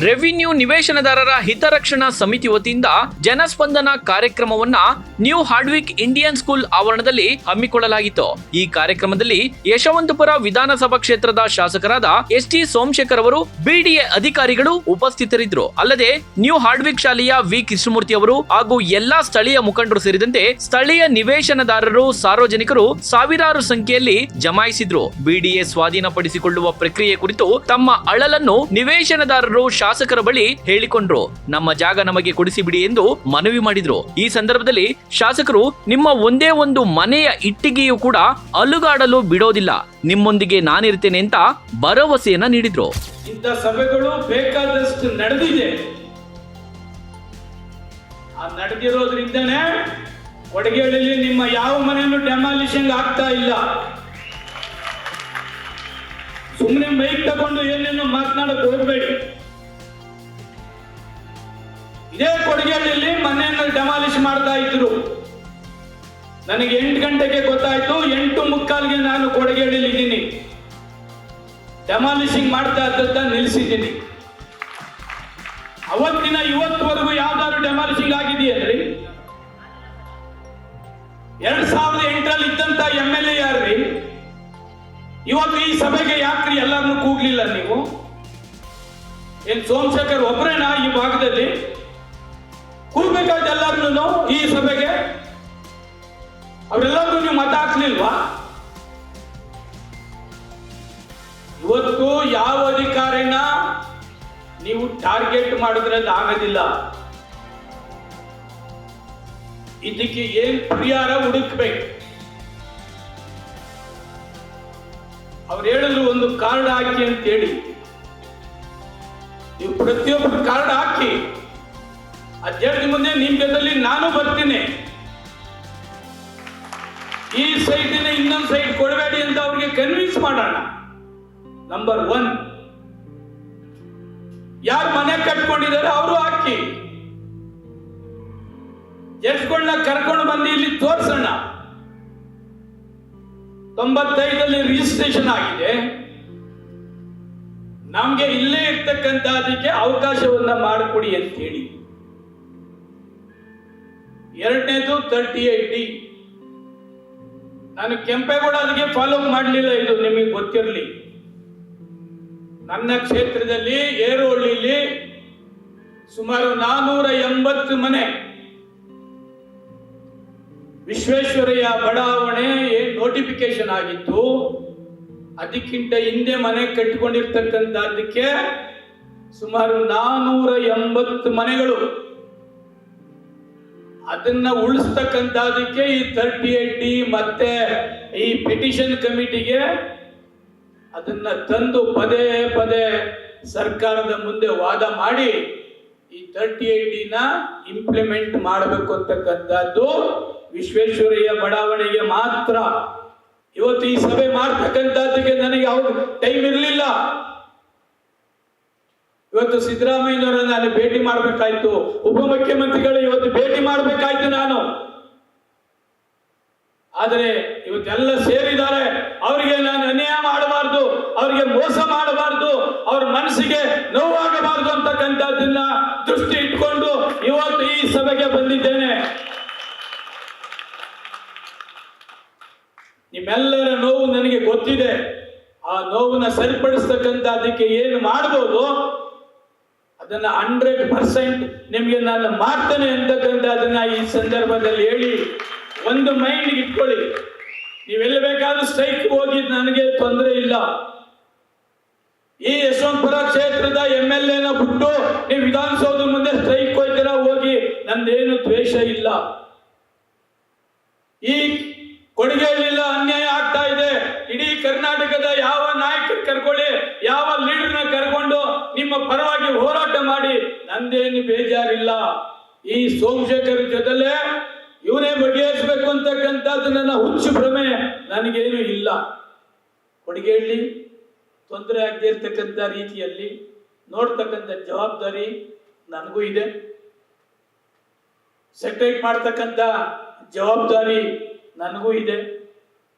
Revenue ನಿವೇಶನದಾರರ ಹಿತರಕ್ಷಣಾ ಸಮಿತಿ ವತಿಯಿಂದ ಜನಸ್ಪಂದನ ಕಾರ್ಯಕ್ರಮವನ್ನ ನ್ಯೂ ಹಾರ್ಡ್ವಿಕ್ ಇಂಡಿಯನ್ ಸ್ಕೂಲ್ ಆವರಣದಲ್ಲಿ ಹಮ್ಮಿಕೊಳ್ಳಲಾಗಿತ್ತು. ಈ ಕಾರ್ಯಕ್ರಮದಲ್ಲಿ ಯಶವಂತಪುರ ವಿಧಾನಸಭಾ ಕ್ಷೇತ್ರದ ಶಾಸಕರಾದ ಎಸ್.ಟಿ. ಸೋಮಶೇಖರ್ ಅವರು, ಬಿಡಿಎ ಅಧಿಕಾರಿಗಳು ಉಪಸ್ಥಿತರಿದ್ದರು. ಅಲ್ಲದೆ ನ್ಯೂ ಹಾರ್ಡ್ವಿಕ್ ಶಾಲೆಯ ವಿ. ಕೃಷ್ಣಮೂರ್ತಿ ಅವರು ಹಾಗೂ ಎಲ್ಲಾ ಸ್ಥಳೀಯ ಮುಖಂಡರು ಸೇರಿದಂತೆ ಸ್ಥಳೀಯ ನಿವೇಶನದಾರರು, ಸಾರ್ವಜನಿಕರು ಸಾವಿರಾರು ಸಂಖ್ಯೆಯಲ್ಲಿ ಜಮಾಯಿಸಿದ್ರು. ಬಿಡಿಎ ಸ್ವಾಧೀನಪಡಿಸಿಕೊಳ್ಳುವ ಪ್ರಕ್ರಿಯೆ ಕುರಿತು ತಮ್ಮ ಅಳಲನ್ನು ನಿವೇಶನದಾರರು ಶಾಸಕರ ಬಳಿ ಹೇಳಿಕೊಂಡ್ರು. ನಮ್ಮ ಜಾಗ ನಮಗೆ ಕೊಡಿಸಿಬಿಡಿ ಎಂದು ಮನವಿ ಮಾಡಿದ್ರು. ಈ ಸಂದರ್ಭದಲ್ಲಿ ಶಾಸಕರು, ನಿಮ್ಮ ಒಂದೇ ಒಂದು ಮನೆಯ ಇಟ್ಟಿಗೆಯೂ ಕೂಡ ಅಲುಗಾಡಲು ಬಿಡೋದಿಲ್ಲ, ನಿಮ್ಮೊಂದಿಗೆ ನಾನಿರ್ತೇನೆ ಅಂತ ಭರವಸೆಯನ್ನ ನೀಡಿದ್ರು. ಇಂಥ ಸಭೆಗಳು ಬೇಕಾದಷ್ಟು ನಡೆದಿದೆ. ಆ ನಡೆದಿರೋದ್ರಿಂದನೇ ಕೊಡಗೇಳಿಯಲ್ಲಿ ನಿಮ್ಮ ಯಾವ ಮನೆಯನ್ನು ಡೆಮಾಲಿಷನ್ ಆಗ್ತಾ ಇಲ್ಲ. ಸುಮ್ಮನೆ ಮೈಕ್ ತಗೊಂಡು ಏನೇನು ಮಾತನಾಡಕ್ ಹೋಗ್ಬೇಡಿ. ಇದೇ ಕೊಡಗೇಳಿಯಲ್ಲಿ ಮನೆಯನ್ನು ಡೆಮಾಲಿಷ್ ಮಾಡ್ತಾ ಇದ್ರು. ನನಗೆ 8 ಗಂಟೆಗೆ ಗೊತ್ತಾಯ್ತು, 8:45ಗೆ ನಾನು ಕೊಡಗೇಳಿಯಲ್ಲಿ ಇದ್ದೀನಿ. ಡೆಮಾಲಿಷಿಂಗ್ ಮಾಡ್ತಾ ಇದ್ದ ನಿಲ್ಲಿಸಿದ್ದೀನಿ. ಅವತ್ತಿನ ಇವತ್ತುವರೆಗೂ ಯಾವ್ದಾದ್ರು ಡೆಮಾಲಿಷಿಂಗ್ ಆಗಿದೆಯಲ್ರಿ? 2008ರಲ್ಲಿ ಇದ್ದಂತ MLA ಯಾರ್ರಿ? ಇವತ್ತು ಈ ಸಭೆಗೆ ಯಾಕ್ರಿ ಎಲ್ಲರನ್ನು ಕೂಗ್ಲಿಲ್ಲ ನೀವು? ಏನ್ ಸೋಮಶೇಖರ್ ಒಬ್ಬರೇನಾ ಈ ಭಾಗದಲ್ಲಿ ಕೂಗ್ಬೇಕಾದ? ಎಲ್ಲರನ್ನು ಈ ಸಭೆಗೆ ಅವರೆಲ್ಲರಿಗೂ ನೀವು ಮತ ಹಾಕ್ಲಿಲ್ವಾ? ಇವತ್ತು ಯಾವ ಅಧಿಕಾರಿನ ನೀವು ಟಾರ್ಗೆಟ್ ಮಾಡಿದ್ರೆ ಆಗೋದಿಲ್ಲ. ಇದಕ್ಕೆ ಏನ್ ಪರಿಹಾರ ಹುಡುಕ್ಬೇಕು? ಅವ್ರು ಹೇಳಿದ್ರು ಒಂದು ಕಾರ್ಡ್ ಹಾಕಿ ಅಂತ ಹೇಳಿ. ನೀವು ಪ್ರತಿಯೊಬ್ಬರು ಕಾರ್ಡ್ ಹಾಕಿ, ಅಧ್ಯಕ್ಷ ಮುಂದೆ ನಿಮ್ ಜೊತೆಲಿ ನಾನು ಬರ್ತೀನಿ. ಈ ಸೈಟಿನ ಇನ್ನೊಂದು ಸೈಟ್ ಕೊಡಬೇಡಿ ಅಂತ ಅವ್ರಿಗೆ ಕನ್ವಿನ್ಸ್ ಮಾಡೋಣ. ನಂಬರ್ 1, ಯಾರು ಮನೆ ಕಟ್ಕೊಂಡಿದ್ದಾರೆ ಅವರು ಹಾಕಿ, ಜಡ್ಜ್ಗಳನ್ನ ಕರ್ಕೊಂಡು ಬಂದು ಇಲ್ಲಿ ತೋರ್ಸೋಣ. 95ರಲ್ಲಿ ರಿಜಿಸ್ಟ್ರೇಷನ್ ಆಗಿದೆ. ನಮ್ಗೆ ಇಲ್ಲೇ ಇರ್ತಕ್ಕಂಥ ಅದಕ್ಕೆ ಅವಕಾಶವನ್ನ ಮಾಡಿಕೊಡಿ ಅಂತ ಹೇಳಿ. 2ನೇದು 38D. ನಾನು ಕೆಂಪೇಗೌಡ ಅದಕ್ಕೆ ಫಾಲೋ ಮಾಡಲಿಲ್ಲ. ಇದು ನಿಮಗೆ ಗೊತ್ತಿರಲಿ. ನನ್ನ ಕ್ಷೇತ್ರದಲ್ಲಿ ಏರೋಹಳ್ಳಿಲಿ ಸುಮಾರು 480 ಮನೆ ವಿಶ್ವೇಶ್ವರಯ್ಯ ಬಡಾವಣೆ ನೋಟಿಫಿಕೇಶನ್ ಆಗಿತ್ತು. ಅದಕ್ಕಿಂತ ಹಿಂದೆ ಮನೆ ಕಟ್ಟಿಕೊಂಡಿರ್ತಕ್ಕಂಥದ್ದಕ್ಕೆ ಸುಮಾರು 480 ಮನೆಗಳು. ಅದನ್ನ ಉಳಿಸ್ತಕ್ಕಂಥದಕ್ಕೆ ಈ 38D ಮತ್ತೆ ಈ ಪಿಟಿಷನ್ ಕಮಿಟಿಗೆ ಅದನ್ನ ತಂದು ಪದೇ ಪದೇ ಸರ್ಕಾರದ ಮುಂದೆ ವಾದ ಮಾಡಿ ಈ 38D ಇಂಪ್ಲಿಮೆಂಟ್ ಮಾಡಬೇಕು ಅಂತಕ್ಕಂಥದ್ದು ವಿಶ್ವೇಶ್ವರಯ್ಯ ಬಡಾವಣೆಗೆ ಮಾತ್ರ. ಇವತ್ತು ಈ ಸಭೆ ಮಾಡ್ತಕ್ಕಂಥದ್ದಕ್ಕೆ ನನಗೆ ಅವ್ರ ಟೈಮ್ ಇರಲಿಲ್ಲ. ಇವತ್ತು ಸಿದ್ದರಾಮಯ್ಯನವರನ್ನ ನಾನು ಭೇಟಿ ಮಾಡಬೇಕಾಯ್ತು, ಉಪಮುಖ್ಯಮಂತ್ರಿಗಳು ಇವತ್ತು ಭೇಟಿ ಮಾಡಬೇಕಾಯ್ತು ನಾನು. ಆದರೆ ಇವತ್ತೆಲ್ಲ ಸೇರಿದ್ದಾರೆ. ಅವರಿಗೆ ನಾನು ಅನ್ಯಾಯ ಮಾಡಬಾರ್ದು, ಅವರಿಗೆ ಮೋಸ ಮಾಡಬಾರ್ದು, ಅವ್ರ ಮನಸ್ಸಿಗೆ ನೋವಾಗಬಾರ್ದು ಅಂತಕ್ಕಂಥದ್ದನ್ನ ದೃಷ್ಟಿ ಇಟ್ಕೊಂಡು ಇವತ್ತು ಈ ಸಭೆಗೆ ಬಂದಿದ್ದೇನೆ. ನಿಮ್ಮೆಲ್ಲರ ನೋವು ನನಗೆ ಗೊತ್ತಿದೆ. ಆ ನೋವನ್ನ ಸರಿಪಡಿಸ್ತಕ್ಕಂಥದ್ದಕ್ಕೆ ಏನು ಮಾಡಬಹುದು ಅದನ್ನ 100% ನಿಮಗೆ ನಾನು ಮಾಡ್ತೇನೆ ಅಂತಕ್ಕಂಥದ್ದನ್ನ ಈ ಸಂದರ್ಭದಲ್ಲಿ ಹೇಳಿ ಒಂದು ಮೈಂಡ್ ಇಟ್ಕೊಳ್ಳಿ. ನೀವೆಲ್ಲ ಬೇಕಾದ್ರೂ ಸ್ಟ್ರೈಕ್ ಹೋಗಿ ನನಗೆ ತೊಂದರೆ ಇಲ್ಲ. ಈ ಯಶವಂತಪುರ ಕ್ಷೇತ್ರದ MLA ಬಿಟ್ಟು ನೀವು ವಿಧಾನಸೌಧ ಮುಂದೆ ಸ್ಟ್ರೈಕ್ ಹೋಗ್ತೀರಾ, ಹೋಗಿ ನಂದೇನು ದ್ವೇಷ ಇಲ್ಲ. ಈ ಕೊಡಗೇಲಿಲ್ಲ ಅನ್ಯಾಯ ಆಗ್ತಾ ಇದೆ. ಇಡೀ ಕರ್ನಾಟಕದ ಯಾವ ನಾಯಕರು ಕರ್ಕೊಳ್ಳಿ, ಯಾವ ಲೀಡರ್ನ ಕರ್ಕೊಂಡು ನಿಮ್ಮ ಪರವಾಗಿ ಹೋರಾಟ ಮಾಡಿ, ನಂದೇನು ಬೇಜಾರಿಲ್ಲ. ಈ ಸೋಮಶೇಖರ್ ಜೊತೆಲೆ ಇವನೇ ಬಗೆಹರಿಸಬೇಕು ಅಂತಕ್ಕಂಥದ್ದು ನನ್ನ ಹುಚ್ಚು ಭ್ರಮೆ ನನಗೇನು ಇಲ್ಲ. ಕೊಡಗೇಳಿ ತೊಂದರೆ ಆಗದೆ ಇರ್ತಕ್ಕಂಥ ರೀತಿಯಲ್ಲಿ ನೋಡ್ತಕ್ಕಂಥ ಜವಾಬ್ದಾರಿ ನನಗೂ ಇದೆ. ಸೆಟರೇಟ್ ಮಾಡ್ತಕ್ಕಂಥ ಜವಾಬ್ದಾರಿ ನನಗೂ ಇದೆ.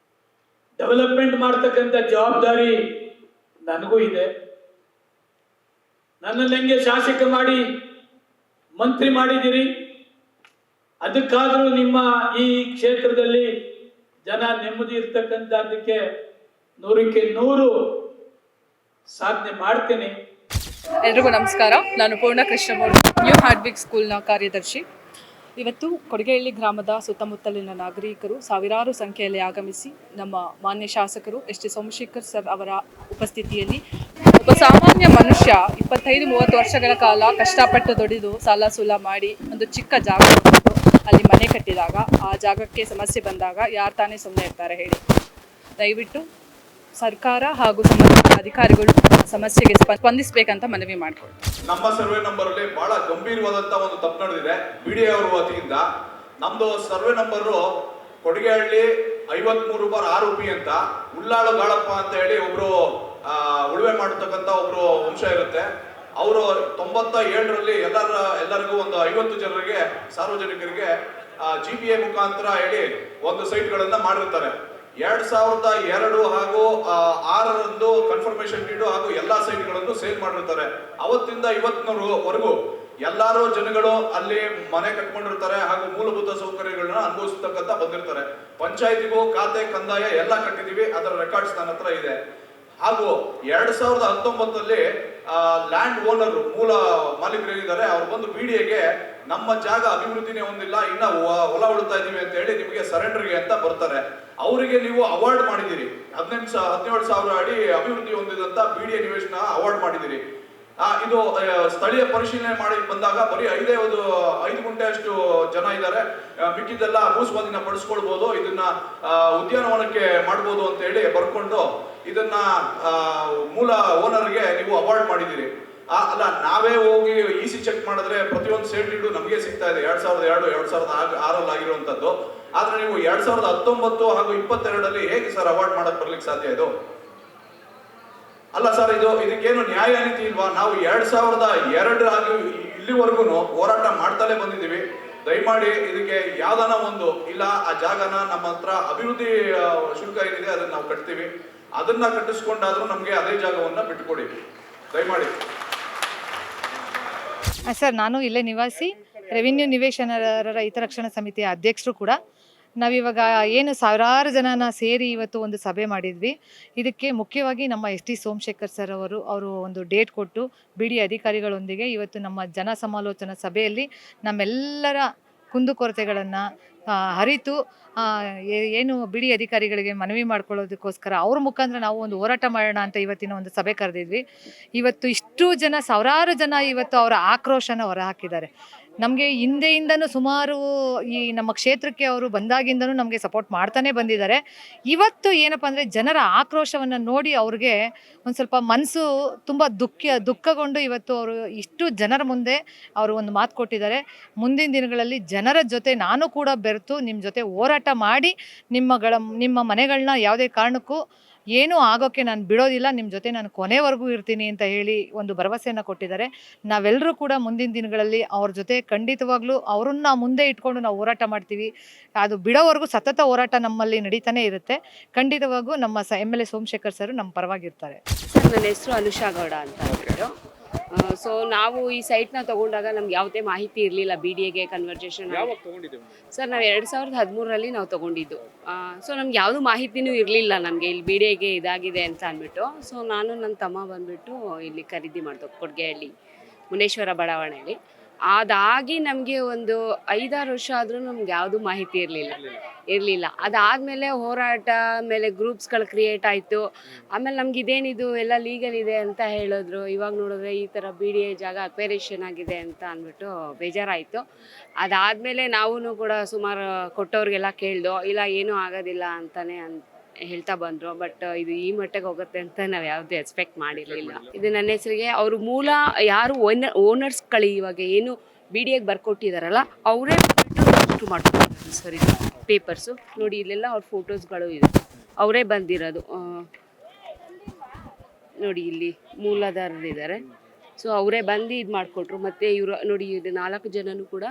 ಡೆವಲಪ್ಮೆಂಟ್ ಮಾಡ್ತಕ್ಕಂಥ ಜವಾಬ್ದಾರಿ ನನಗೂ ಇದೆ. ನನ್ನನ್ನು ಹೆಂಗೆ ಶಾಸಕ ಮಾಡಿ ಮಂತ್ರಿ ಮಾಡಿದ್ದೀರಿ, ಅದಕ್ಕಾದರೂ ನಿಮ್ಮ ಈ ಕ್ಷೇತ್ರದಲ್ಲಿ ಜನ ನೆಮ್ಮದಿ ಇರ್ತಕ್ಕಂಥದ್ದಕ್ಕೆ 100ಕ್ಕೆ 100 ಸಾಧನೆ ಮಾಡ್ತೇನೆ. ಎಲ್ರಿಗೂ ನಮಸ್ಕಾರ. ನಾನು ಪೂರ್ಣ ಕೃಷ್ಣಮೂರ್ತಿ, ನ್ಯೂ ಹಾರ್ಡ್ವಿಕ್ ಸ್ಕೂಲ್ನ ಕಾರ್ಯದರ್ಶಿ. ಇವತ್ತು ಕೊಡಿಗೆಹಳ್ಳಿ ಗ್ರಾಮದ ಸುತ್ತಮುತ್ತಲಿನ ನಾಗರಿಕರು ಸಾವಿರಾರು ಸಂಖ್ಯೆಯಲ್ಲಿ ಆಗಮಿಸಿ ನಮ್ಮ ಮಾನ್ಯ ಶಾಸಕರು ಎಸ್ ಟಿ ಸೋಮಶೇಖರ್ ಸರ್ ಅವರ ಉಪಸ್ಥಿತಿಯಲ್ಲಿ ಒಬ್ಬ ಸಾಮಾನ್ಯ ಮನುಷ್ಯ 25-30 ವರ್ಷಗಳ ಕಾಲ ಕಷ್ಟಪಟ್ಟು ದುಡಿದು ಸಾಲ ಸೂಲ ಮಾಡಿ ಒಂದು ಚಿಕ್ಕ ಜಾಗ ಕೊಟ್ಟು ಅಲ್ಲಿ ಮನೆ ಕಟ್ಟಿದಾಗ ಆ ಜಾಗಕ್ಕೆ ಸಮಸ್ಯೆ ಬಂದಾಗ ಯಾರು ತಾನೇ ಸುಮ್ಮನೆ ಇರ್ತಾರೆ ಹೇಳಿ? ದಯವಿಟ್ಟು ಸರ್ಕಾರ ಹಾಗೂ ಸಂಬಂಧಿತ ಅಧಿಕಾರಿಗಳು ಸಮಸ್ಯೆಗೆ ಸ್ಪಂದಿಸಬೇಕಂತ ಮನವಿ ಮಾಡ್ಕೊಳ್ತೀವಿ. ನಮ್ಮ ಸರ್ವೆ ನಂಬರ್ ಅಲ್ಲಿ ಬಹಳ ಗಂಭೀರವಾದಂತ ಒಂದು ತಪ್ಪು ನಡೆದಿದೆ ಬಿಡಿಎ ಅವರ ವತಿಯಿಂದ. ನಮ್ದು ಸರ್ವೆ ನಂಬರು ಕೊಡಿಗೆಹಳ್ಳಿ 53/6 ಅಂತ ಉಳ್ಳಾಳು ಗಾಳಪ್ಪ ಅಂತ ಹೇಳಿ ಒಬ್ರು ಉಳುವೆ ಮಾಡತಕ್ಕಂತ ಒಬ್ರು ವಂಶ ಇರುತ್ತೆ. ಅವರು 97ರಲ್ಲಿ ಎಲ್ಲರಿಗೂ ಒಂದು 50 ಜನರಿಗೆ ಸಾರ್ವಜನಿಕರಿಗೆ GPA ಮುಖಾಂತರ ಹೇಳಿ ಒಂದು ಸೈಟ್ಗಳನ್ನ ಮಾಡಿರ್ತಾರೆ. 2002 ಹಾಗೂ 6ರಂದು ಕನ್ಫರ್ಮೇಶನ್ ಡೀಡು ಹಾಗೂ ಎಲ್ಲಾ ಸೈಟ್ಗಳನ್ನು ಸೇಲ್ ಮಾಡಿರ್ತಾರೆ. ಅವತ್ತಿಂದ ಇವತ್ತಿನವರೆಗೂ ಎಲ್ಲಾರು ಜನಗಳು ಅಲ್ಲಿ ಮನೆ ಕಟ್ಕೊಂಡಿರ್ತಾರೆ ಹಾಗೂ ಮೂಲಭೂತ ಸೌಕರ್ಯಗಳನ್ನ ಅನುಭವಿಸತಕ್ಕಂತ ಬಂದಿರ್ತಾರೆ. ಪಂಚಾಯತಿಗೂ ಖಾತೆ ಕಂದಾಯ ಎಲ್ಲ ಕಟ್ಟಿದೀವಿ, ಅದರ ರೆಕಾರ್ಡ್ಸ್ ನನ್ನ ಹತ್ರ ಇದೆ. ಹಾಗೂ 2019ರಲ್ಲಿ ಲ್ಯಾಂಡ್ ಓನರ್ ಮೂಲ ಮಾಲೀಕರೇನಿದ್ದಾರೆ ಅವ್ರು ಬಂದು BDAಗೆ ನಮ್ಮ ಜಾಗ ಅಭಿವೃದ್ಧಿನೇ ಹೊಂದಿಲ್ಲ, ಇನ್ನ ಹೊಲ ಉಳ್ತಾ ಇದೀವಿ ಅಂತ ಹೇಳಿ ನಿಮಗೆ ಸರೆಂಡರ್ಗೆ ಅಂತ ಬರ್ತಾರೆ. ಅವರಿಗೆ ನೀವು ಅವಾರ್ಡ್ ಮಾಡಿದಿರಿ 17,000 ಅಡಿ ಅಭಿವೃದ್ಧಿ ಹೊಂದಿದಂತ BDA ನಿವೇಶನ ಅವಾರ್ಡ್ ಮಾಡಿದಿರಿ. ಇದು ಸ್ಥಳೀಯ ಪರಿಶೀಲನೆ ಮಾಡಿ ಬಂದಾಗ ಬರೀ 5 ಗುಂಟೆ ಅಷ್ಟು ಜನ ಇದ್ದಾರೆ, ಮಿಕ್ಕಿದೆಲ್ಲ ಭೂಸ್ವಾಧೀನ ಪಡಿಸ್ಕೊಳ್ಬಹುದು, ಇದನ್ನ ಉದ್ಯಾನವನಕ್ಕೆ ಮಾಡ್ಬೋದು ಅಂತ ಹೇಳಿ ಬರ್ಕೊಂಡು ಇದನ್ನ ಮೂಲ ಓನರ್ಗೆ ನೀವು ಅವಾರ್ಡ್ ಮಾಡಿದಿರಿ. ಅಲ್ಲ, ನಾವೇ ಹೋಗಿ EC ಚೆಕ್ ಮಾಡಿದ್ರೆ ಪ್ರತಿಯೊಂದು ಸೇಲ್ ಡೀಡು ನಮಗೆ ಸಿಗ್ತಾ ಇದೆ 2002, 2006 ಆಗಿರುವಂತದ್ದು. ಆದ್ರೆ ನೀವು 2019 ಹಾಗೂ 22ರಲ್ಲಿ ಹೇಗೆ ಸರ್ ಅವಾರ್ಡ್ ಮಾಡಕ್ ಬರ್ಲಿಕ್ಕೆ ಸಾಧ್ಯ ಇದು? ಅಲ್ಲ ಸರ್, ಇದಕ್ಕೇನು ನ್ಯಾಯ ನೀತಿ ಇಲ್ವಾ? ನಾವು 2002 ಆಗಿ ಇಲ್ಲಿವರೆಗೂ ಹೋರಾಟ ಮಾಡ್ತಾನೆ ಬಂದಿದ್ದೀವಿ. ದಯಮಾಡಿ ಇದಕ್ಕೆ ಯಾವ್ದಾನ ಒಂದು ಇಲ್ಲ, ಆ ಜಾಗನ ನಮ್ಮ ಹತ್ರ ಅಭಿವೃದ್ಧಿ ಶುಲ್ಕ ಏನಿದೆ ಅದನ್ನ ನಾವು ಕಟ್ತೀವಿ, ಅದನ್ನ ಕಟ್ಟಿಸ್ಕೊಂಡಾದ್ರೂ ನಮ್ಗೆ ಅದೇ ಜಾಗವನ್ನ ಬಿಟ್ಟುಕೊಡಿ ದಯಮಾಡಿ. ಸರ್, ನಾನು ಇಲ್ಲೇ ನಿವಾಸಿ, ರೆವಿನ್ಯೂ ನಿವೇಶನರ ಹಿತರಕ್ಷಣಾ ಸಮಿತಿಯ ಅಧ್ಯಕ್ಷರು ಕೂಡ. ನಾವಿವಾಗ ಏನು ಸಾವಿರಾರು ಜನನ ಸೇರಿ ಇವತ್ತು ಒಂದು ಸಭೆ ಮಾಡಿದ್ವಿ. ಇದಕ್ಕೆ ಮುಖ್ಯವಾಗಿ ನಮ್ಮ ಎಸ್ ಟಿ ಸೋಮಶೇಖರ್ ಸರ್ ಅವರು ಒಂದು ಡೇಟ್ ಕೊಟ್ಟು BDA ಅಧಿಕಾರಿಗಳೊಂದಿಗೆ ಇವತ್ತು ನಮ್ಮ ಜನ ಸಮಾಲೋಚನಾ ಸಭೆಯಲ್ಲಿ ನಮ್ಮೆಲ್ಲರ ಕುಂದುಕೊರತೆಗಳನ್ನು ಅರಿತು ಏನು BDA ಅಧಿಕಾರಿಗಳಿಗೆ ಮನವಿ ಮಾಡ್ಕೊಳ್ಳೋದಕ್ಕೋಸ್ಕರ ಅವ್ರ ಮುಖಾಂತರ ನಾವು ಒಂದು ಹೋರಾಟ ಮಾಡೋಣ ಅಂತ ಇವತ್ತಿನ ಒಂದು ಸಭೆ ಕರೆದಿದ್ವಿ. ಇವತ್ತು ಇಷ್ಟು ಜನ, ಸಾವಿರಾರು ಜನ ಇವತ್ತು ಅವರ ಆಕ್ರೋಶನ ಹೊರಹಾಕಿದ್ದಾರೆ. ನಮಗೆ ಹಿಂದೆಯಿಂದನೂ ಸುಮಾರು ಈ ನಮ್ಮ ಕ್ಷೇತ್ರಕ್ಕೆ ಅವರು ಬಂದಾಗಿಂದನೂ ನಮಗೆ ಸಪೋರ್ಟ್ ಮಾಡ್ತಾನೆ ಬಂದಿದ್ದಾರೆ. ಇವತ್ತು ಏನಪ್ಪ ಅಂದರೆ ಜನರ ಆಕ್ರೋಶವನ್ನು ನೋಡಿ ಅವ್ರಿಗೆ ಒಂದು ಸ್ವಲ್ಪ ಮನಸ್ಸು ತುಂಬ ದುಃಖಗೊಂಡು ಇವತ್ತು ಅವರು ಇಷ್ಟು ಜನರ ಮುಂದೆ ಅವರು ಒಂದು ಮಾತು ಕೊಟ್ಟಿದ್ದಾರೆ. ಮುಂದಿನ ದಿನಗಳಲ್ಲಿ ಜನರ ಜೊತೆ ನಾನು ಕೂಡ ಬೆರೆತು ನಿಮ್ಮ ಜೊತೆ ಹೋರಾಟ ಮಾಡಿ ನಿಮ್ಮ ಮನೆಗಳನ್ನ ಯಾವುದೇ ಕಾರಣಕ್ಕೂ ಏನೂ ಆಗೋಕ್ಕೆ ನಾನು ಬಿಡೋದಿಲ್ಲ, ನಿಮ್ಮ ಜೊತೆ ನಾನು ಕೊನೆವರೆಗೂ ಇರ್ತೀನಿ ಅಂತ ಹೇಳಿ ಒಂದು ಭರವಸೆಯನ್ನು ಕೊಟ್ಟಿದ್ದಾರೆ. ನಾವೆಲ್ಲರೂ ಕೂಡ ಮುಂದಿನ ದಿನಗಳಲ್ಲಿ ಅವ್ರ ಜೊತೆ ಖಂಡಿತವಾಗ್ಲೂ ಅವ್ರನ್ನ ಮುಂದೆ ಇಟ್ಕೊಂಡು ನಾವು ಹೋರಾಟ ಮಾಡ್ತೀವಿ. ಅದು ಬಿಡೋವರೆಗೂ ಸತತ ಹೋರಾಟ ನಮ್ಮಲ್ಲಿ ನಡೀತಾನೆ ಇರುತ್ತೆ. ಖಂಡಿತವಾಗೂ ನಮ್ಮ MLA ಸೋಮಶೇಖರ್ ಸರ್ ನಮ್ಮ ಪರವಾಗಿರ್ತಾರೆ. ಸರ್, ನನ್ನ ಹೆಸರು ಅನುಷಾ ಗೌಡ ಅಂತ ಹೇಳ್ಬಿಟ್ಟು. ಸೊ ನಾವು ಈ ಸೈಟ್ನ ತೊಗೊಂಡಾಗ ನಮ್ಗೆ ಯಾವುದೇ ಮಾಹಿತಿ ಇರಲಿಲ್ಲ BDAಗೆ ಕನ್ವರ್ಜೇಷನ್. ಸರ್, ನಾವು 2013ರಲ್ಲಿ ನಾವು ತೊಗೊಂಡಿದ್ದು. ಸೊ ನಮ್ಗೆ ಯಾವುದು ಮಾಹಿತಿನೂ ಇರಲಿಲ್ಲ ನಮಗೆ ಇಲ್ಲಿ BDAಗೆ ಇದಾಗಿದೆ ಅಂತ ಅಂದ್ಬಿಟ್ಟು. ಸೊ ನಾನು ನನ್ನ ತಮ್ಮ ಬಂದುಬಿಟ್ಟು ಇಲ್ಲಿ ಖರೀದಿ ಮಾಡ್ದು ಕೊಡಿಗೆಹಳ್ಳಿ ಮುನೇಶ್ವರ ಬಡಾವಣೆಯಲ್ಲಿ. ಅದಾಗಿ ನಮಗೆ ಒಂದು 5-6 ವರ್ಷ ಆದರೂ ನಮ್ಗೆ ಯಾವುದು ಮಾಹಿತಿ ಇರಲಿಲ್ಲ. ಅದಾದಮೇಲೆ ಹೋರಾಟ ಮೇಲೆ ಗ್ರೂಪ್ಸ್ಗಳು ಕ್ರಿಯೇಟ್ ಆಯಿತು. ಆಮೇಲೆ ನಮ್ಗೆ ಇದೇನಿದು ಎಲ್ಲ ಲೀಗಲ್ ಇದೆ ಅಂತ ಹೇಳಿದ್ರು. ಇವಾಗ ನೋಡಿದ್ರೆ ಈ ಥರ BDA ಜಾಗ ಅಕ್ವೇರೇಷನ್ ಆಗಿದೆ ಅಂತ ಅಂದ್ಬಿಟ್ಟು ಬೇಜಾರಾಯಿತು. ಅದಾದಮೇಲೆ ನಾವು ಕೂಡ ಸುಮಾರು ಕೊಟ್ಟವ್ರಿಗೆಲ್ಲ ಕೇಳ್ದೋ, ಇಲ್ಲ ಏನೂ ಆಗೋದಿಲ್ಲ ಅಂತಲೇ ಹೇಳ್ತಾ ಬಂದರು. ಬಟ್ ಇದು ಈ ಮಟ್ಟಿಗೆ ಹೋಗುತ್ತೆ ಅಂತ ನಾವು ಯಾವುದೇ ಎಕ್ಸ್ಪೆಕ್ಟ್ ಮಾಡಿರಲಿಲ್ಲ. ಇದು ನನ್ನ ಹೆಸರಿಗೆ ಅವರು ಮೂಲ ಯಾರು ಓನರ್ಸ್ಗಳು ಇವಾಗ ಏನು BDAಗೆ ಬರ್ಕೊಟ್ಟಿದ್ದಾರಲ್ಲ ಅವರೇ ರಿಜಿಸ್ಟ್ರು ಮಾಡ್ಕೊಂಡಿದ್ದಾರೆ ಸರ್. ಇದು ಪೇಪರ್ಸು ನೋಡಿ, ಇಲ್ಲೆಲ್ಲ ಅವ್ರ ಫೋಟೋಸ್ಗಳು ಇದೆ, ಅವರೇ ಬಂದಿರೋದು ನೋಡಿ, ಇಲ್ಲಿ ಮೂಲದಾರರಿದ್ದಾರೆ. ಸೊ ಅವರೇ ಬಂದು ಇದು ಮಾಡಿಕೊಟ್ರು. ಮತ್ತು ಇವರು ನೋಡಿ, ಇದು 4 ಜನನೂ ಕೂಡ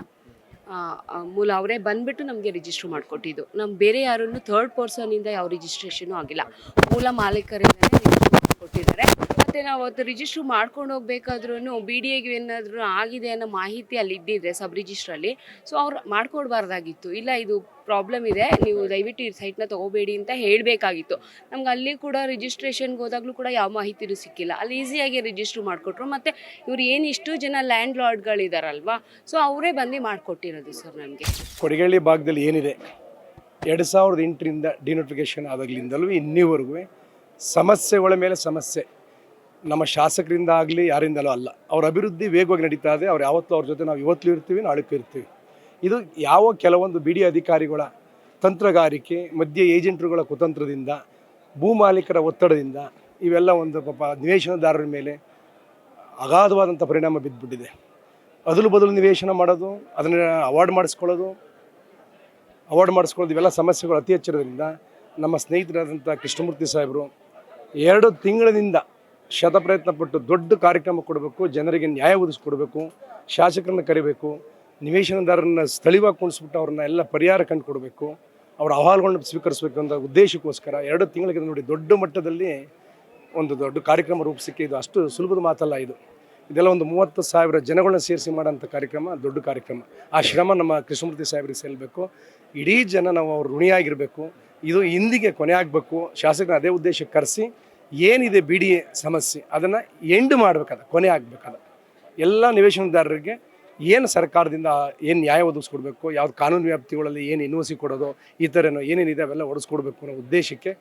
ಮೂಲ ಅವರೇ ಬಂದುಬಿಟ್ಟು ನಮಗೆ ರಿಜಿಸ್ಟ್ರ್ ಮಾಡಿಕೊಟ್ಟಿದ್ದು. ನಮ್ಮ ಬೇರೆ ಯಾರನ್ನು ಥರ್ಡ್ ಪರ್ಸನಿಂದ ಯಾವ ರಿಜಿಸ್ಟ್ರೇಷನು ಆಗಿಲ್ಲ, ಮೂಲ ಮಾಲೀಕರಿಂದಲೇ ರಿಜಿಸ್ಟ್ರ್ ಕೊಟ್ಟಿದ್ದಾರೆ. ಮತ್ತು ನಾವು ಅವತ್ತು ರಿಜಿಸ್ಟ್ರ್ ಮಾಡ್ಕೊಂಡು ಹೋಗ್ಬೇಕಾದ್ರೂ ಬಿ ಡಿ ಎಗೆ ಏನಾದರೂ ಆಗಿದೆ ಅನ್ನೋ ಮಾಹಿತಿ ಅಲ್ಲಿ ಇದ್ದಿದ್ರೆ ಸಬ್ ರಿಜಿಸ್ಟ್ರಲ್ಲಿ, ಸೊ ಅವ್ರು ಮಾಡ್ಕೊಡ್ಬಾರ್ದಾಗಿತ್ತು. ಇಲ್ಲ ಇದು ಪ್ರಾಬ್ಲಮ್ ಇದೆ, ನೀವು ದಯವಿಟ್ಟು ಈ ಸೈಟ್ನ ತೊಗೋಬೇಡಿ ಅಂತ ಹೇಳಬೇಕಾಗಿತ್ತು. ನಮ್ಗೆ ಅಲ್ಲಿ ಕೂಡ ರಿಜಿಸ್ಟ್ರೇಷನ್ಗೆ ಹೋದಾಗಲೂ ಕೂಡ ಯಾವ ಮಾಹಿತಿನೂ ಸಿಕ್ಕಿಲ್ಲ. ಅಲ್ಲಿ ಈಸಿಯಾಗಿ ರಿಜಿಸ್ಟ್ರ್ ಮಾಡಿಕೊಟ್ರು. ಮತ್ತು ಇವ್ರು ಏನು ಇಷ್ಟು ಜನ ಲ್ಯಾಂಡ್ ಲಾರ್ಡ್ಗಳಿದಾರಲ್ವಾ, ಸೊ ಅವರೇ ಬಂದು ಮಾಡಿಕೊಟ್ಟಿರೋದು ಸರ್ ನಮಗೆ. ಕೊಡಿಗೇಳಿ ಭಾಗದಲ್ಲಿ ಏನಿದೆ 2008ರಿಂದ ಡಿನೋಟಿಫಿಕೇಷನ್ ಆದಾಗಲಿಂದಲೂ ಇನ್ನೀವರೆಗೂ ಸಮಸ್ಯೆಗಳ ಮೇಲೆ ಸಮಸ್ಯೆ. ನಮ್ಮ ಶಾಸಕರಿಂದ ಆಗಲಿ ಯಾರಿಂದಲೂ ಅಲ್ಲ, ಅವ್ರ ಅಭಿವೃದ್ಧಿ ವೇಗವಾಗಿ ನಡೀತಾ ಇದೆ. ಅವ್ರು ಯಾವತ್ತೂ ಅವ್ರ ಜೊತೆ ನಾವು ಇವತ್ತೂ ಇರ್ತೀವಿ, ನಾಳೆಗೂ ಇರ್ತೀವಿ. ಇದು ಯಾವ ಕೆಲವೊಂದು ಬಿ ಡಿ ಅಧಿಕಾರಿಗಳ ತಂತ್ರಗಾರಿಕೆ, ಮಧ್ಯ ಏಜೆಂಟ್ರುಗಳ ಕುತಂತ್ರದಿಂದ, ಭೂಮಾಲೀಕರ ಒತ್ತಡದಿಂದ ಇವೆಲ್ಲ ಒಂದು ಪಾಪ ನಿವೇಶನದಾರರ ಮೇಲೆ ಅಗಾಧವಾದಂಥ ಪರಿಣಾಮ ಬಿದ್ದುಬಿಟ್ಟಿದೆ. ಅದಲು ಬದಲು ನಿವೇಶನ ಮಾಡೋದು, ಅದನ್ನು ಅವಾರ್ಡ್ ಮಾಡಿಸ್ಕೊಳ್ಳೋದು ಇವೆಲ್ಲ ಸಮಸ್ಯೆಗಳು ಅತಿ ಹೆಚ್ಚಿರೋದ್ರಿಂದ ನಮ್ಮ ಸ್ನೇಹಿತರಾದಂಥ ಕೃಷ್ಣಮೂರ್ತಿ ಸಾಹೇಬರು 2 ತಿಂಗಳಿನಿಂದ ಶತಪ್ರಯತ್ನ ಪಟ್ಟು ದೊಡ್ಡ ಕಾರ್ಯಕ್ರಮ ಕೊಡಬೇಕು, ಜನರಿಗೆ ನ್ಯಾಯ ಒದಗಿಸ್ಕೊಡ್ಬೇಕು, ಶಾಸಕರನ್ನ ಕರಿಬೇಕು, ನಿವೇಶನದಾರರನ್ನ ಸ್ಥಳೀಯವಾಗಿ ಕುಣಿಸ್ಬಿಟ್ಟು ಅವ್ರನ್ನ ಎಲ್ಲ ಪರಿಹಾರ ಕಂಡು ಕೊಡಬೇಕು, ಅವ್ರ ಅಹವಾಲುಗಳನ್ನ ಸ್ವೀಕರಿಸಬೇಕು ಅನ್ನೋ ಉದ್ದೇಶಕ್ಕೋಸ್ಕರ 2 ತಿಂಗಳಿಗೆ ನೋಡಿ ದೊಡ್ಡ ಮಟ್ಟದಲ್ಲಿ ಒಂದು ದೊಡ್ಡ ಕಾರ್ಯಕ್ರಮ ರೂಪಿಸೋಕ್ಕೆ ಇದು ಅಷ್ಟು ಸುಲಭದ ಮಾತಲ್ಲ. ಇದೆಲ್ಲ ಒಂದು 30,000 ಜನಗಳನ್ನ ಸೇರಿಸಿ ಮಾಡೋಂಥ ಕಾರ್ಯಕ್ರಮ, ದೊಡ್ಡ ಕಾರ್ಯಕ್ರಮ. ಆ ಶ್ರಮ ನಮ್ಮ ಕೃಷ್ಣಮೂರ್ತಿ ಸಾಹೇಬರಿಗೆ ಸಲ್ಲಬೇಕು. ಇಡೀ ಜನ ನಾವು ಅವ್ರ ಋಣಿಯಾಗಿರಬೇಕು. ಇದು ಇಂದಿಗೆ ಕೊನೆ ಆಗಬೇಕು. ಶಾಸಕರ ಅದೇ ಉದ್ದೇಶಕ್ಕೆ ಕರೆಸಿ ಏನಿದೆ ಬಿ ಡಿ ಎ ಸಮಸ್ಯೆ ಅದನ್ನು ಎಂಡ್ ಮಾಡಬೇಕಾದ, ಕೊನೆ ಆಗಬೇಕಾದ. ಎಲ್ಲ ನಿವೇಶನದಾರರಿಗೆ ಏನು ಸರ್ಕಾರದಿಂದ ಏನು ನ್ಯಾಯ ಒದಗಿಸ್ಕೊಡ್ಬೇಕು, ಯಾವ್ದು ಕಾನೂನು ವ್ಯಾಪ್ತಿಗಳಲ್ಲಿ ಏನು ಎನ್ಒಸಿ ಕೊಡೋದು, ಈ ಥರ ಏನೇನಿದೆ ಅವೆಲ್ಲ ಒಡಿಸ್ಕೊಡ್ಬೇಕು ಅನ್ನೋ ಉದ್ದೇಶಕ್ಕೆ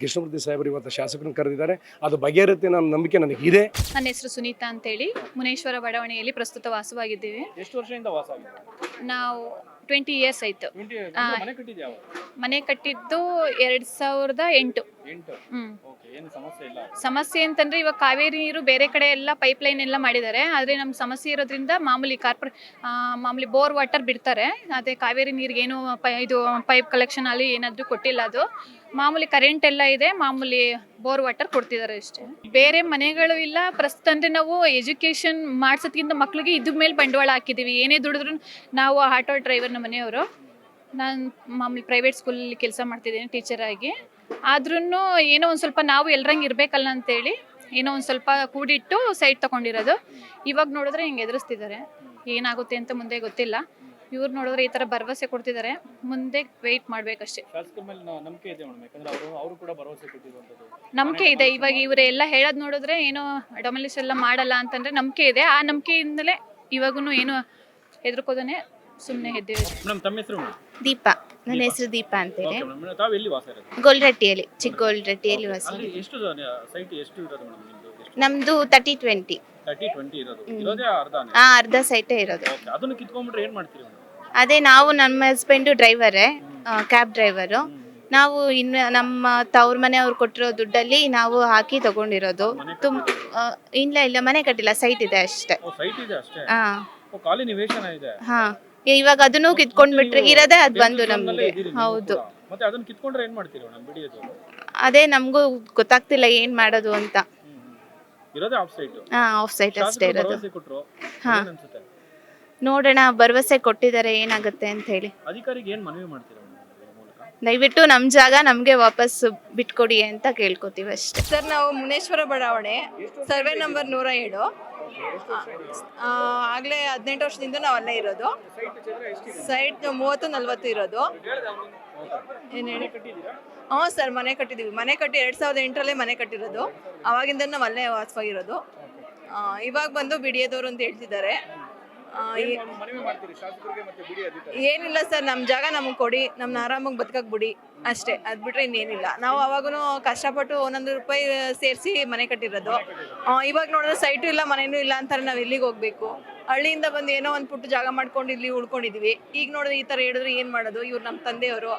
ಕೃಷ್ಣಮೂರ್ತಿ ಸಾಹೇಬರು ಇವತ್ತು ಶಾಸಕರನ್ನು ಕರೆದಿದ್ದಾರೆ. ಅದು ಬಗೆಹರುತ್ತೆ ನನ್ನ ನಂಬಿಕೆ ನನಗಿದೆ. ನನ್ನ ಹೆಸರು ಸುನೀತಾ ಅಂತೇಳಿ ಮುನೇಶ್ವರ ಬಡಾವಣೆಯಲ್ಲಿ ಪ್ರಸ್ತುತ ವಾಸವಾಗಿದ್ದೀವಿ. ಎಷ್ಟು ವರ್ಷದಿಂದ ವಾಸ ಆಗಿದೆ? ನಾವು 20 ಇಯರ್ಸ್ ಆಯಿತು. ಮನೆ ಕಟ್ಟಿದ್ದು ಯಾವಾಗ? ಮನೆ ಕಟ್ಟಿದ್ದು 2008. ಏನು ಸಮಸ್ಯೆ ಇಲ್ಲ? ಸಮಸ್ಯೆ ಅಂತಂದ್ರೆ ಇವಾಗ ಕಾವೇರಿ ನೀರು ಬೇರೆ ಕಡೆ ಎಲ್ಲ ಪೈಪ್ ಲೈನ್ ಎಲ್ಲ ಮಾಡಿದ್ದಾರೆ. ಆದರೆ ನಮ್ಮ ಸಮಸ್ಯೆ ಇರೋದ್ರಿಂದ ಮಾಮೂಲಿ ಬೋರ್ ವಾಟರ್ ಬಿಡ್ತಾರೆ. ಅದೇ ಕಾವೇರಿ ನೀರಿಗೆ ಏನು ಇದು ಪೈಪ್ ಕಲೆಕ್ಷನ್ ಅಲ್ಲಿ ಏನಾದರೂ ಕೊಟ್ಟಿಲ್ಲ. ಅದು ಮಾಮೂಲಿ ಕರೆಂಟ್ ಎಲ್ಲ ಇದೆ, ಮಾಮೂಲಿ ಬೋರ್ ವಾಟರ್ ಕೊಡ್ತಿದ್ದಾರೆ ಅಷ್ಟೇ. ಬೇರೆ ಮನೆಗಳು ಇಲ್ಲ ಪ್ರಸ್ತುತ. ಅಂದರೆ ನಾವು ಎಜುಕೇಷನ್ ಮಾಡ್ಸೋದ್ಕಿಂತ ಮಕ್ಳಿಗೆ ಇದ್ರ ಮೇಲೆ ಬಂಡವಾಳ ಹಾಕಿದ್ದೀವಿ. ಏನೇ ದುಡಿದ್ರು ನಾವು ಆಟೋ ಡ್ರೈವರ್ನ ಮನೆಯವರು. ನಾನು ಮಾಮೂಲಿ ಪ್ರೈವೇಟ್ ಸ್ಕೂಲಲ್ಲಿ ಕೆಲಸ ಮಾಡ್ತಿದ್ದೀನಿ ಟೀಚರ್ ಆಗಿ. ಆದ್ರೂ ಏನೋ ಒಂದು ಸ್ವಲ್ಪ ನಾವು ಎಲ್ಲರಂಗೆ ಇರಬೇಕಲ್ಲ ಅಂತೇಳಿ ಏನೋ ಒಂದು ಸ್ವಲ್ಪ ಕೂಡಿಟ್ಟು ಸೈಟ್ ತೊಗೊಂಡಿರೋದು. ಇವಾಗ ನೋಡಿದ್ರೆ ಹಿಂಗೆ ಎದುರಿಸ್ತಿದ್ದಾರೆ. ಏನಾಗುತ್ತೆ ಅಂತ ಮುಂದೆ ಗೊತ್ತಿಲ್ಲ. ಇವ್ರು ನೋಡಿದ್ರೆ ಈ ಥರ ಭರವಸೆ ಕೊಡ್ತಿದ್ದಾರೆ. ಮುಂದೆ ವೆಯ್ಟ್ ಮಾಡಬೇಕಷ್ಟೇ. ನಂಬಿಕೆ ಇದೆ. ಇವಾಗ ಇವರು ಎಲ್ಲ ಹೇಳೋದು ನೋಡಿದ್ರೆ ಏನೋ ಡೊಮಿಲಿಷ್ ಎಲ್ಲ ಮಾಡಲ್ಲ ಅಂತಂದರೆ ನಂಬಿಕೆ ಇದೆ. ಆ ನಂಬಿಕೆಯಿಂದಲೇ ಇವಾಗೂ ಏನು ಹೆದರ್ಕೋದೇ ಸುಮ್ಮನೆ ಎದ್ದೇವೆ. ದೀಪಾ, ನನ್ನ ಹೆಸರು ದೀಪಾ ಅಂತೇಳಿ. ಗೋಲ್ರಟ್ಟಿಯಲ್ಲಿ, ಚಿಕ್ಕ ಗೋಲ್ರಟ್ಟಿಯಲ್ಲಿ ವಾಸ. ನಮ್ದು 30-20. ಅರ್ಧ ಸೈಟೇ ಇರೋದು. ಅದೇ ನಾವು ನಮ್ಮ ಹಸ್ಬೆಂಡು ಡ್ರೈವರೇ, ಕ್ಯಾಬ್ ಡ್ರೈವರು. ನಾವು ಇನ್ನು ನಮ್ಮ ತವ್ರ ಮನೆಯವ್ರು ಕೊಟ್ಟಿರೋ ದುಡ್ಡಲ್ಲಿ ನಾವು ಹಾಕಿ ತಗೊಂಡಿರೋದು. ಇಲ್ಲ ಮನೆ ಕಟ್ಟಿಲ್ಲ, ಸೈಟ್ ಇದೆ ಅಷ್ಟೇ. ಹಾ, ಇವಾಗ ಅದನ್ನು ಕಿತ್ಕೊಂಡ್ಬಿಟ್ರೆ ಇರೋದೇ ಅದು ಬಂದು ನಮ್ಗೆ. ಹೌದು, ಅದೇ ನಮಗೂ ಗೊತ್ತಾಗ್ತಿಲ್ಲ ಏನ್ ಮಾಡೋದು ಅಂತ. ಆಫ್ ಸೈಟ್ ಅಷ್ಟೇ ಇರೋದು. ಹಾ, ನೋಡೋಣ, ಭರವಸೆ ಕೊಟ್ಟಿದ್ದಾರೆ ಏನಾಗುತ್ತೆ ಅಂತ ಹೇಳಿ. ದಯವಿಟ್ಟು ನಮ್ಮ ಜಾಗ ನಮಗೆ ವಾಪಸ್ ಬಿಟ್ಕೊಡಿ ಅಂತ ಕೇಳ್ಕೊತೀವಿ ಅಷ್ಟೇ. ಸರ್, ನಾವು ಮುನೇಶ್ವರ ಬಡಾವಣೆ, ಸರ್ವೆ ನಂಬರ್ 107. ಆಗಲೇ 18 ವರ್ಷದಿಂದ ನಾವು ಅಲ್ಲೇ ಇರೋದು. ಸೈಟ್ 30-40 ಇರೋದು. ಏನು ಹೇಳಿ? ಹ್ಞೂ ಸರ್, ಮನೆ ಕಟ್ಟಿದ್ದೀವಿ. ಮನೆ ಕಟ್ಟಿ 2008ರಲ್ಲೇ ಮನೆ ಕಟ್ಟಿರೋದು. ಆವಾಗಿಂದ ನಾವು ಅಲ್ಲೇ ವಾಸವಾಗಿರೋದು. ಇವಾಗ ಬಂದು ಬಿಡಿಯೋದವ್ರು ಅಂತ ಹೇಳ್ತಿದ್ದಾರೆ. ಏನಿಲ್ಲ ಸರ್, ನಮ್ಮ ಜಾಗ ನಮಗೆ ಕೊಡಿ, ನಮ್ಮನ್ನ ಆರಾಮಾಗಿ ಬದುಕಕ್ಕೆ ಬಿಡಿ ಅಷ್ಟೇ. ಅದು ಬಿಟ್ರೆ ಇನ್ನೇನಿಲ್ಲ. ನಾವು ಅವಾಗೂ ಕಷ್ಟಪಟ್ಟು 100 ರೂಪಾಯಿ ಸೇರಿಸಿ ಮನೆ ಕಟ್ಟಿರೋದು. ಇವಾಗ ನೋಡಿದ್ರೆ ಸೈಟು ಇಲ್ಲ, ಮನೆಯೂ ಇಲ್ಲ ಅಂತಾರೆ. ನಾವು ಎಲ್ಲಿಗೆ ಹೋಗ್ಬೇಕು? ಹಳ್ಳಿಯಿಂದ ಬಂದು ಏನೋ ಒಂದು ಪುಟ್ಟು ಜಾಗ ಮಾಡ್ಕೊಂಡು ಇಲ್ಲಿ ಉಳ್ಕೊಂಡಿದ್ದೀವಿ. ಈಗ ನೋಡಿದ್ರೆ ಈ ಥರ ಹೇಳಿದ್ರೆ ಏನು ಮಾಡೋದು? ಇವ್ರು ನಮ್ಮ ತಂದೆಯವರು,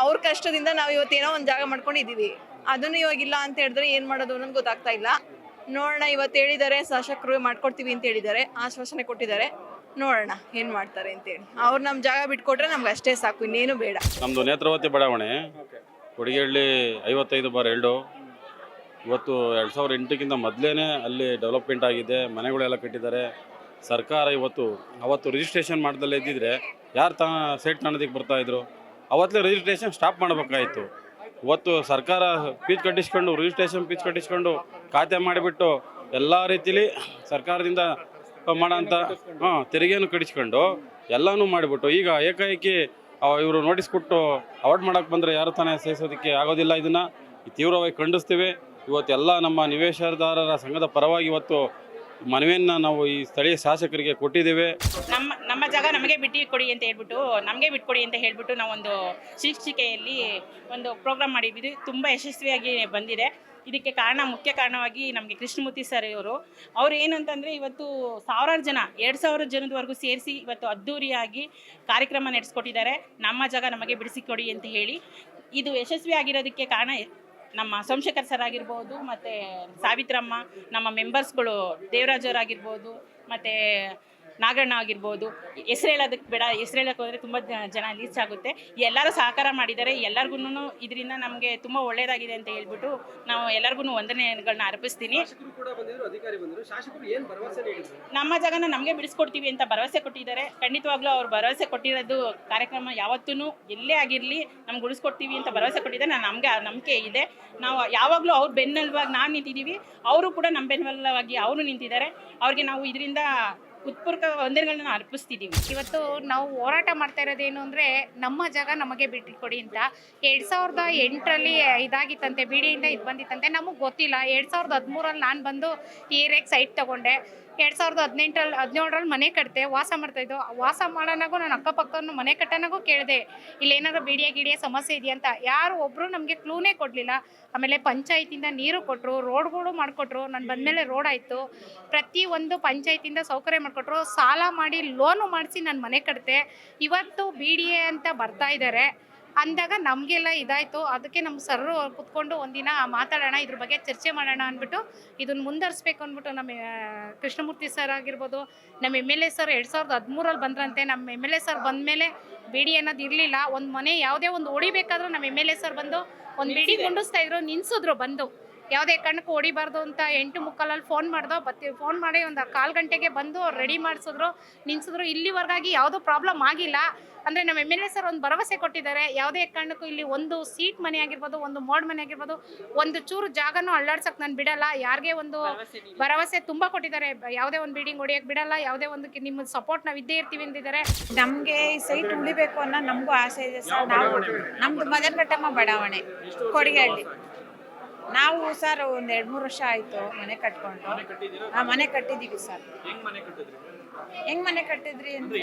ಅವ್ರ ಕಷ್ಟದಿಂದ ನಾವು ಇವತ್ತೇನೋ ಒಂದು ಜಾಗ ಮಾಡ್ಕೊಂಡಿದ್ದೀವಿ. ಅದನ್ನು ಇವಾಗಿಲ್ಲ ಅಂತ ಹೇಳಿದ್ರೆ ಏನು ಮಾಡೋದು ಅನ್ನೋದು ಗೊತ್ತಾಗ್ತಾ ಇಲ್ಲ. ನೋಡೋಣ, ಇವತ್ತು ಹೇಳಿದ್ದಾರೆ ಶಾಸಕರು ಮಾಡ್ಕೊಡ್ತೀವಿ ಅಂತ ಹೇಳಿದ್ದಾರೆ, ಆಶ್ವಾಸನೆ ಕೊಟ್ಟಿದ್ದಾರೆ. ನೋಡೋಣ ಏನು ಮಾಡ್ತಾರೆ ಅಂತೇಳಿ. ಅವ್ರು ನಮ್ಮ ಜಾಗ ಬಿಟ್ಕೊಟ್ರೆ ನಮ್ಗೆ ಅಷ್ಟೇ ಸಾಕು, ಇನ್ನೇನು ಬೇಡ. ನಮ್ಮದು ನೇತ್ರಾವತಿ ಬಡಾವಣೆ, ಕೊಡಿಗೇಹಳ್ಳಿ 55/2. ಇವತ್ತು 2008ಕ್ಕಿಂತ ಮೊದಲೇ ಅಲ್ಲಿ ಡೆವಲಪ್ಮೆಂಟ್ ಆಗಿದೆ, ಮನೆಗಳೆಲ್ಲ ಕಟ್ಟಿದ್ದಾರೆ. ಸರ್ಕಾರ ಅವತ್ತು ರಿಜಿಸ್ಟ್ರೇಷನ್ ಮಾಡ್ದಲ್ಲೇ ಇದ್ದಿದ್ರೆ ಯಾರು ಸೈಟ್ ಕಾಣೋದಕ್ಕೆ ಬರ್ತಾಯಿದ್ರು? ಅವತ್ತೇ ರಿಜಿಸ್ಟ್ರೇಷನ್ ಸ್ಟಾಪ್ ಮಾಡಬೇಕಾಯಿತು. ಇವತ್ತು ಸರ್ಕಾರ ಫೀಸ್ ಕಟ್ಟಿಸ್ಕೊಂಡು ರಿಜಿಸ್ಟ್ರೇಷನ್ ಫೀಸ್ ಕಟ್ಟಿಸ್ಕೊಂಡು ಖಾತೆ ಮಾಡಿಬಿಟ್ಟು ಎಲ್ಲ ರೀತಿಲಿ ಸರ್ಕಾರದಿಂದ ಮಾಡೋಂಥ ತೆರಿಗೆಯನ್ನು ಕಟ್ಟಿಸ್ಕೊಂಡು ಎಲ್ಲನೂ ಮಾಡಿಬಿಟ್ಟು ಈಗ ಏಕಾಏಕಿ ಇವರು ನೋಟಿಸ್ ಕೊಟ್ಟು ಅವಾರ್ಡ್ ಮಾಡೋಕ್ಕೆ ಬಂದರೆ ಯಾರು ತಾನೇ ಸಹಿಸೋದಕ್ಕೆ ಆಗೋದಿಲ್ಲ. ಇದನ್ನು ತೀವ್ರವಾಗಿ ಖಂಡಿಸ್ತೀವಿ. ಇವತ್ತೆಲ್ಲ ನಮ್ಮ ನಿವೇಶನದಾರರ ಸಂಘದ ಪರವಾಗಿ ಇವತ್ತು ಮನವಿಯನ್ನು ನಾವು ಈ ಸ್ಥಳೀಯ ಶಾಸಕರಿಗೆ ಕೊಟ್ಟಿದ್ದೇವೆ. ನಮ್ಮ ಜಾಗ ನಮಗೆ ಬಿಟ್ಟು ಕೊಡಿ ಅಂತ ಹೇಳ್ಬಿಟ್ಟು ನಮಗೆ ಬಿಟ್ಕೊಡಿ ಅಂತ ಹೇಳ್ಬಿಟ್ಟು ನಾವೊಂದು ಶೀರ್ಷಿಕೆಯಲ್ಲಿ ಒಂದು ಪ್ರೋಗ್ರಾಮ್ ಮಾಡಿದ್ವಿ. ತುಂಬ ಯಶಸ್ವಿಯಾಗಿ ಬಂದಿದೆ. ಇದಕ್ಕೆ ಮುಖ್ಯ ಕಾರಣವಾಗಿ ನಮಗೆ ಕೃಷ್ಣಮೂರ್ತಿ ಸರ್ ಅವರು ಏನು ಅಂತಂದರೆ ಇವತ್ತು ಸಾವಿರಾರು ಜನ 2000 ಜನದವರೆಗೂ ಸೇರಿಸಿ ಇವತ್ತು ಅದ್ಧೂರಿಯಾಗಿ ಕಾರ್ಯಕ್ರಮ ನಡೆಸ್ಕೊಟ್ಟಿದ್ದಾರೆ. ನಮ್ಮ ಜಾಗ ನಮಗೆ ಬಿಡಿಸಿಕೊಡಿ ಅಂತ ಹೇಳಿ. ಇದು ಯಶಸ್ವಿ ಆಗಿರೋದಕ್ಕೆ ಕಾರಣ ನಮ್ಮ ಸೋಮಶೇಖರ್ ಸರ್ ಆಗಿರ್ಬೋದು, ಮತ್ತು ಸಾವಿತ್ರಮ್ಮ, ನಮ್ಮ ಮೆಂಬರ್ಸ್ಗಳು ದೇವರಾಜವರಾಗಿರ್ಬೋದು, ಮತ್ತು ನಾಗಣ್ಣ ಆಗಿರ್ಬೋದು. ಹೆಸರು ಹೇಳೋದಕ್ಕೆ ಬೇಡ, ಹೆಸರು ಹೇಳೋಕ್ಕೆ ಹೋದರೆ ತುಂಬ ಜನ ಲೀಚ್ ಆಗುತ್ತೆ. ಎಲ್ಲರೂ ಸಹಕಾರ ಮಾಡಿದ್ದಾರೆ. ಎಲ್ಲರಿಗೂ ಇದರಿಂದ ನಮಗೆ ತುಂಬ ಒಳ್ಳೆಯದಾಗಿದೆ ಅಂತ ಹೇಳ್ಬಿಟ್ಟು ನಾವು ಎಲ್ಲರಿಗೂ ವಂದನೆಗಳನ್ನ ಅರ್ಪಿಸ್ತೀನಿ. ನಮ್ಮ ಜಾಗನ ನಮಗೆ ಬಿಡಿಸ್ಕೊಡ್ತೀವಿ ಅಂತ ಭರವಸೆ ಕೊಟ್ಟಿದ್ದಾರೆ. ಖಂಡಿತವಾಗ್ಲೂ ಅವ್ರು ಭರವಸೆ ಕೊಟ್ಟಿರೋದು ಕಾರ್ಯಕ್ರಮ ಯಾವತ್ತೂ ಎಲ್ಲೇ ಆಗಿರಲಿ ನಮ್ಗೆ ಉಳಿಸ್ಕೊಡ್ತೀವಿ ಅಂತ ಭರವಸೆ ಕೊಟ್ಟಿದ್ದಾರೆ. ನಮಗೆ ನಂಬಿಕೆ ಇದೆ. ನಾವು ಯಾವಾಗಲೂ ಅವ್ರ ಬೆನ್ನೆಲುಬಾಗಿ ನಾವು ನಿಂತಿದ್ದೀವಿ, ಅವರು ಕೂಡ ನಮ್ಮ ಬೆನ್ನೆಲುಬಾಗಿ ಅವರು ನಿಂತಿದ್ದಾರೆ. ಅವ್ರಿಗೆ ನಾವು ಇದರಿಂದ ಉತ್ಪೂರ್ವಕ ವಂದನೆಗಳನ್ನ ಅರ್ಪಿಸ್ತಿದ್ದೀವಿ. ಇವತ್ತು ನಾವು ಹೋರಾಟ ಮಾಡ್ತಾ ಇರೋದೇನು ಅಂದರೆ ನಮ್ಮ ಜಾಗ ನಮಗೆ ಬಿಟ್ಟುಕೊಡಿ ಅಂತ. 2008ರಲ್ಲಿ ಇದಾಗಿತ್ತಂತೆ, ಬಿಡಿಯಿಂದ ಇದು ಬಂದಿತ್ತಂತೆ. ನಮಗೆ ಗೊತ್ತಿಲ್ಲ. 2013ರಲ್ಲಿ ನಾನು ಬಂದು ಈ ಏರಿಯಾಗೆ ಸೈಟ್ ತೊಗೊಂಡೆ. 2017ರಲ್ಲಿ ಮನೆ ಕಟ್ಟಿದೆ, ವಾಸ ಮಾಡ್ತಾಯಿದ್ದು. ವಾಸ ಮಾಡೋನಾಗೂ ನಾನು ಅಕ್ಕಪಕ್ಕವನ್ನು ಮನೆ ಕಟ್ಟೋನಾಗೂ ಕೇಳಿದೆ, ಇಲ್ಲೇನಾದ್ರು ಗಿಡಿಯ ಸಮಸ್ಯೆ ಇದೆಯಂತ. ಯಾರು ಒಬ್ಬರು ನಮಗೆ ಕ್ಲೂನೇ ಕೊಡಲಿಲ್ಲ. ಆಮೇಲೆ ಪಂಚಾಯತಿಂದ ನೀರು ಕೊಟ್ಟರು, ರೋಡ್ಗಳು ಮಾಡಿಕೊಟ್ರು. ನಾನು ಬಂದಮೇಲೆ ರೋಡ್ ಆಯಿತು. ಪ್ರತಿಯೊಂದು ಪಂಚಾಯತಿಂದ ಸೌಕರ್ಯ ಮಾಡಿಕೊಟ್ರು. ಸಾಲ ಮಾಡಿ ಲೋನು ಮಾಡಿಸಿ ನಾನು ಮನೆ ಕಟ್ಟಿದೆ. ಇವತ್ತು BDA ಅಂತ ಬರ್ತಾ ಇದ್ದಾರೆ ಅಂದಾಗ ನಮಗೆಲ್ಲ ಇದಾಯಿತು. ಅದಕ್ಕೆ ನಮ್ಮ ಸರ್ರು ಕೂತ್ಕೊಂಡು ಒಂದಿನ ಮಾತಾಡೋಣ, ಇದ್ರ ಬಗ್ಗೆ ಚರ್ಚೆ ಮಾಡೋಣ ಅಂದ್ಬಿಟ್ಟು ಇದನ್ನು ಮುಂದುವರಿಸ್ಬೇಕು ಅಂದ್ಬಿಟ್ಟು ನಮ್ಮ ಕೃಷ್ಣಮೂರ್ತಿ ಸರ್ ಆಗಿರ್ಬೋದು, ನಮ್ಮ MLA ಸರ್ 2013ರಲ್ಲಿ ಬಂದ್ರಂತೆ. ನಮ್ಮ MLA ಸರ್ ಬಂದಮೇಲೆ BDA ಅನ್ನೋದು ಇರಲಿಲ್ಲ. ಒಂದು ಮನೆ ಯಾವುದೇ ಒಂದು ಹೊಡಿಬೇಕಾದ್ರೂ ನಮ್ಮ MLA ಸರ್ ಬಂದು ಒಂದು ಬಿಡಿ ಗುಂಡಿಸ್ತಾ ಇದ್ರು, ನಿನ್ಸಿದ್ರು. ಬಂದು ಯಾವುದೇ ಕಾರಣಕ್ಕೂ ಹೊಡಿಬಾರ್ದು ಅಂತ 8:45 ಫೋನ್ ಮಾಡಿ ಒಂದು 1/4 ಗಂಟೆಗೆ ಬಂದು ರೆಡಿ ಮಾಡಿಸಿದ್ರು, ನಿನ್ಸಿದ್ರು. ಇಲ್ಲಿವರೆಗಾಗಿ ಯಾವುದೋ ಪ್ರಾಬ್ಲಮ್ ಆಗಿಲ್ಲ. ಅಂದರೆ ನಮ್ಮ MLA ಸರ್ ಒಂದು ಭರವಸೆ ಕೊಟ್ಟಿದ್ದಾರೆ. ಯಾವುದೇ ಕಾರಣಕ್ಕೂ ಇಲ್ಲಿ ಒಂದು ಸೀಟ್ ಮನೆ ಆಗಿರ್ಬೋದು, ಒಂದು ಮೋಡ್ ಮನೆ ಆಗಿರ್ಬೋದು, ಒಂದು ಚೂರು ಜಾಗನೂ ಅಳ್ಳಾಡ್ಸಕ್ಕೆ ನಾನು ಬಿಡಲ್ಲ. ಯಾರಿಗೆ ಒಂದು ಭರವಸೆ ತುಂಬ ಕೊಟ್ಟಿದ್ದಾರೆ. ಯಾವುದೇ ಒಂದು ಬಿಲ್ಡಿಂಗ್ ಹೊಡಿಯೋಕ್ಕೆ ಬಿಡಲ್ಲ, ಯಾವುದೇ ಒಂದು ನಿಮ್ಮ ಸಪೋರ್ಟ್ ನಾವು ಇದ್ದೇ ಇರ್ತೀವಿ ಅಂತಿದ್ದಾರೆ. ನಮಗೆ ಈ ಸೈಟ್ ಉಳಿಬೇಕು ಅನ್ನೋ ನಮಗೂ ಆಸೆ ಇದೆ ಸರ್. ನಾವು ನಮ್ಮದು ಮದನಘಟ್ಟಮ್ಮ ಬಡಾವಣೆ, ಕೊಡಿಗೆಹಳ್ಳಿ. ನಾವು ಸರ್ ಒಂದು 2-3 ವರ್ಷ ಆಯಿತು ಮನೆ ಕಟ್ಕೊಂಡು. ಮನೆ ಕಟ್ಟಿದ್ದೀವಿ ಸರ್. ಹೆಂಗ್ ಮನೆ ಕಟ್ಟಿದ್ರಿ ಅಂದ್ರೆ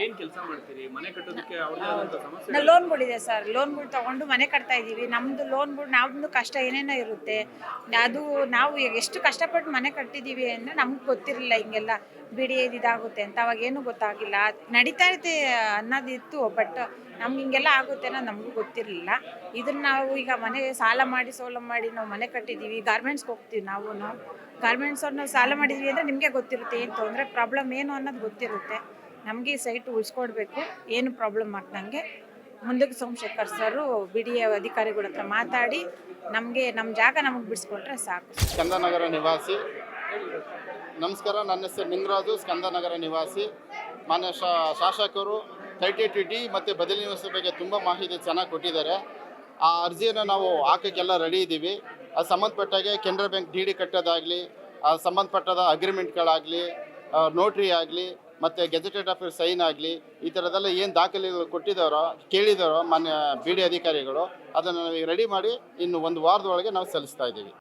ಲೋನ್ಗಳಿದೆ ಸರ್. ಲೋನ್ಗಳು ತಗೊಂಡು ಮನೆ ಕಟ್ತಾ ಇದ್ದೀವಿ. ನಮ್ದು ಕಷ್ಟ ಏನೇನೋ ಇರುತ್ತೆ. ಅದು ನಾವು ಎಷ್ಟು ಕಷ್ಟಪಟ್ಟು ಮನೆ ಕಟ್ಟಿದ್ದೀವಿ ಅಂದರೆ ನಮ್ಗೆ ಗೊತ್ತಿರಲಿಲ್ಲ ಹಿಂಗೆಲ್ಲ BDA ಇದಾಗುತ್ತೆ ಅಂತ. ಅವಾಗೇನು ಗೊತ್ತಾಗಿಲ್ಲ. ನಡೀತಾ ಇರುತ್ತೆ ಅನ್ನೋದಿತ್ತು, ಬಟ್ ನಮ್ಗೆ ಹಿಂಗೆಲ್ಲ ಆಗುತ್ತೆ ಅನ್ನೋದು ನಮಗೂ ಗೊತ್ತಿರಲಿಲ್ಲ. ಇದನ್ನು ನಾವು ಈಗ ಮನೆ ಸಾಲ ಮಾಡಿ ನಾವು ಮನೆ ಕಟ್ಟಿದ್ದೀವಿ. ಗಾರ್ಮೆಂಟ್ಸ್ಗೆ ಹೋಗ್ತೀವಿ. ನಾವು ಗಾರ್ಮೆಂಟ್ಸವ್ರನ್ನ ಸಾಲ ಮಾಡಿದ್ವಿ ಅಂದರೆ ನಿಮಗೆ ಗೊತ್ತಿರುತ್ತೆ ಏನು ತೊಂದರೆ, ಪ್ರಾಬ್ಲಮ್ ಏನು ಅನ್ನೋದು ಗೊತ್ತಿರುತ್ತೆ. ನಮಗೆ ಈ ಸೈಟ್ ಉಳಿಸ್ಕೊಡ್ಬೇಕು, ಏನು ಪ್ರಾಬ್ಲಮ್ ಆಗ್ದಂಗೆ. ಮುಂದಕ್ಕೆ ಸೋಮಶೇಖರ್ ಸರು BDA ಅಧಿಕಾರಿಗಳ ಹತ್ರ ಮಾತಾಡಿ ನಮಗೆ ನಮ್ಮ ಜಾಗ ನಮಗೆ ಬಿಡಿಸ್ಕೊಟ್ರೆ ಸಾಕು. ಸ್ಕಂದನಗರ ನಿವಾಸಿ. ನಮಸ್ಕಾರ, ನನ್ನ ಹೆಸರು ನಿಂಗರಾಜು, ಸ್ಕಂದನಗರ ನಿವಾಸಿ. ಮಾನ್ಯ ಶಾಸಕರು 32D ಮತ್ತು ಬದಲಿ ವ್ಯವಸ್ಥೆ ಬಗ್ಗೆ ತುಂಬ ಮಾಹಿತಿ ಚೆನ್ನಾಗಿ ಕೊಟ್ಟಿದ್ದಾರೆ. ಆ ಅರ್ಜಿಯನ್ನು ನಾವು ಹಾಕೋಕ್ಕೆಲ್ಲ ರೆಡಿ ಇದ್ದೀವಿ. ಅದು ಸಂಬಂಧಪಟ್ಟಾಗೆ ಕೆನರಾ ಬ್ಯಾಂಕ್ DD ಕಟ್ಟೋದಾಗಲಿ, ಸಂಬಂಧಪಟ್ಟದ ಅಗ್ರಿಮೆಂಟ್ಗಳಾಗಲಿ, ನೋಟ್ರಿ ಆಗಲಿ, ಮತ್ತು ಗೆಜೆಟೆಡ್ ಆಫೀಸ್ ಸೈನ್ ಆಗಲಿ, ಈ ಥರದ್ದೆಲ್ಲ ಏನು ದಾಖಲೆಗಳು ಕೇಳಿದಾರೋ ಮಾನ್ಯ BDA ಅಧಿಕಾರಿಗಳು, ಅದನ್ನು ನಾವು ರೆಡಿ ಮಾಡಿ ಇನ್ನು 1 ವಾರದೊಳಗೆ ನಾವು ಸಲ್ಲಿಸ್ತಾ ಇದ್ದೀವಿ.